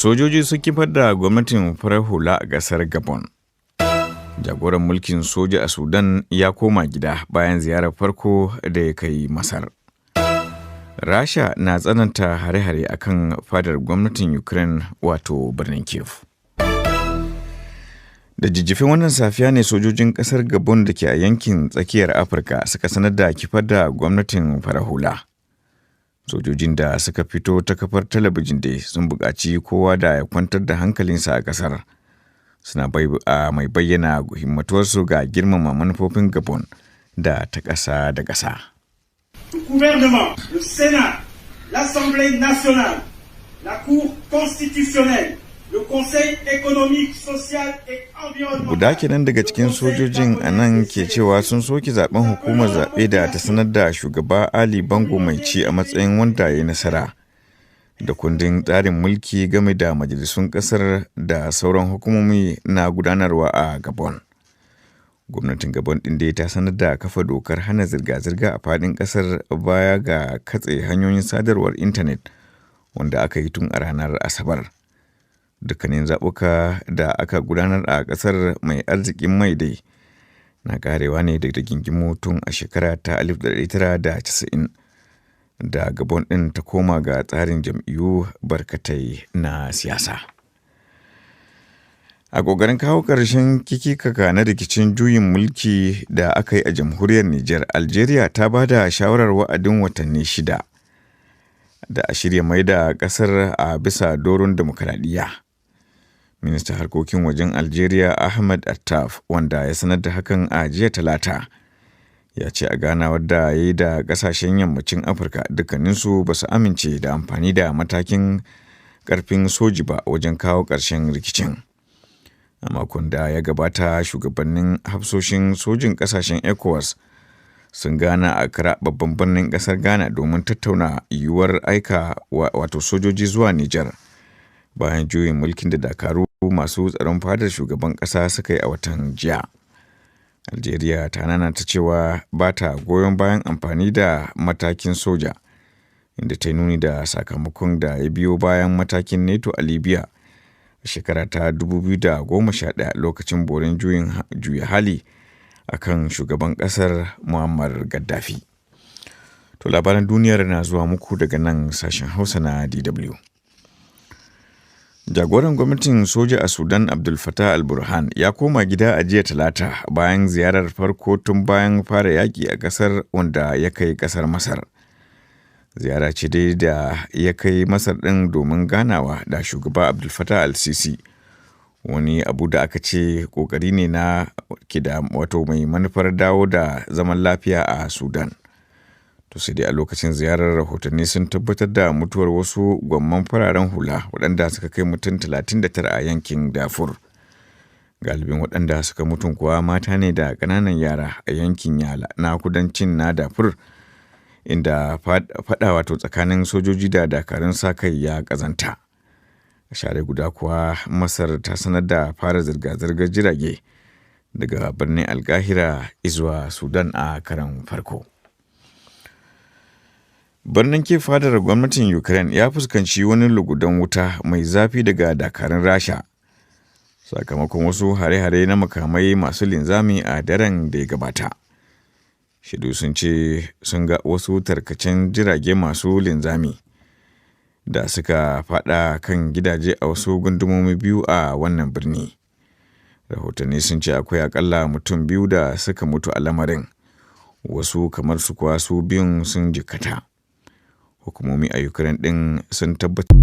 Sojoji sun kifar da gwamnatin farar hula a ƙasar Gabon. Jagoran mulkin soja a Sudan ya koma gida bayan ziyarar farko da ya kai Masar. Rasha na tsananta hare-hare akan fadar gwamnatin Ukraine wato birnin Kyiv. Da jijjifin wannan safiya ne sojojin ƙasar Gabon da ke a yankin tsakiyar Afirka suka sanar da kifar da gwamnatin farar hula. Sojojin da suka fito ta kafar talabijin da sun buƙaci kowa da ya kwantar da hankalinsa a ƙasar. Suna mai bayyana himmatuwarsu ga girmama manufofin Gabon da ta ƙasa da ƙasa. Gouvernement, le Sénat, l'Assemblée nationale, la Cour constitutionnelle, le Conseil économique, social et environnemental. Guda kenan daga cikin sojojin a nan ke cewa sun soke zaben hukumar zaɓe da ta sanar da shugaba Ali Bongo mai ci a matsayin wanda ya yi nasara. Da kundin tsarin mulki game da majalisun ƙasar da sauran hukumomi na gudanarwa a Gabon. Gwamnatin Gabon ɗin dai ta sanar da kafa dokar hana zirga-zirga a faɗin ƙasar baya ga katse hanyoyin sadarwar intanet wanda aka yi tun a ranar Asabar. Dukkanin zaɓuka da aka gudanar a ƙasar mai arzikin mai dai na ƙarewa ne da rigingimu tun a shekara ta 1990 da Gabon ɗin ta koma ga tsarin jam'iyyu barkatai na siyasa. A ƙoƙarin kawo ƙarshen kikikaka na rikicin juyin mulki da aka yi a jamhuriyar Niger, Algeria ta ba da shawarar wa'adin watanni 6 da a shirya mai da ƙasar a bisa doron demokaradiyya. Ministan harkokin wajen Algeria Ahmed Attaf, wanda ya sanar da hakan a jiya Talata, ya ce a ganawar da ya yi da ƙasashen yammacin Afirka dukkaninsu ba su amince da amfani da matakin ƙarfin soji ba wajen kawo ƙarshen rikicin. A makon da ya gabata shugabannin hafsoshin sojin ƙasashen ECOWAS sun gana a Accra babban birnin ƙasar Ghana domin tattauna yiwuwar aika wato sojoji zuwa Niger bayan juyin mulkin da dakaru masu tsaron fadar shugaban ƙasa suka yi a watan jiya. Algeria ta nanata cewa ba ta goyon bayan amfani da matakin soja, inda ta yi nuni da sakamakon da ya biyo bayan matakin NATO a Libya a shekara ta 2011 lokacin borin juya hali a kan shugaban ƙasar Muammar Gaddafi. To labaran duniyar na zuwa muku daga nan sashen Hausa na DW. Jagoran gwamnatin soja a Sudan Abdul Fattah al-Burhan ya koma gida a jiya Talata bayan ziyarar farko tun bayan fara yaƙi a ƙasar wanda ya kai ƙasar Masar. Ziyara ce dai da ya kai Masar ɗin domin ganawa da shugaba Abdul Fattah al-Sisi, wani abu da aka ce ƙoƙari ne na kida wato mai manufar dawo da zaman lafiya a Sudan. To sai dai a lokacin ziyarar rahotanni sun tabbatar da mutuwar wasu gwamman fararen hula waɗanda suka kai mutum 39 a yankin Darfur. Galibin waɗanda suka mutun kuwa mata ne da ƙananan yara a yankin Yala na kudancin na Darfur, inda faɗa wato tsakanin sojoji da dakarun sa-kai ya ƙazanta. A share guda kuwa Masar ta sanar da fara zirga-zirgar jirage daga birnin Alkahira zuwa Sudan a karon farko. Birnin Kyiv, fadar gwamnatin Ukraine, ya fuskanci wani lugudan wuta mai zafi daga dakarun Rasha sakamakon wasu hare-hare na makamai masu linzami a daren da ya gabata. Shaidu sun ce sun ga wasu tarkacen jirage masu linzami da suka fada kan gidaje a wasu gundumomi biyu a wannan birni. Rahotanni sun ce akwai akalla mutum 2 da suka mutu a lamarin, wasu kamar su kuwa su biyun sun jikkata. Hukumomi a Ukraine ɗin sun tabbatar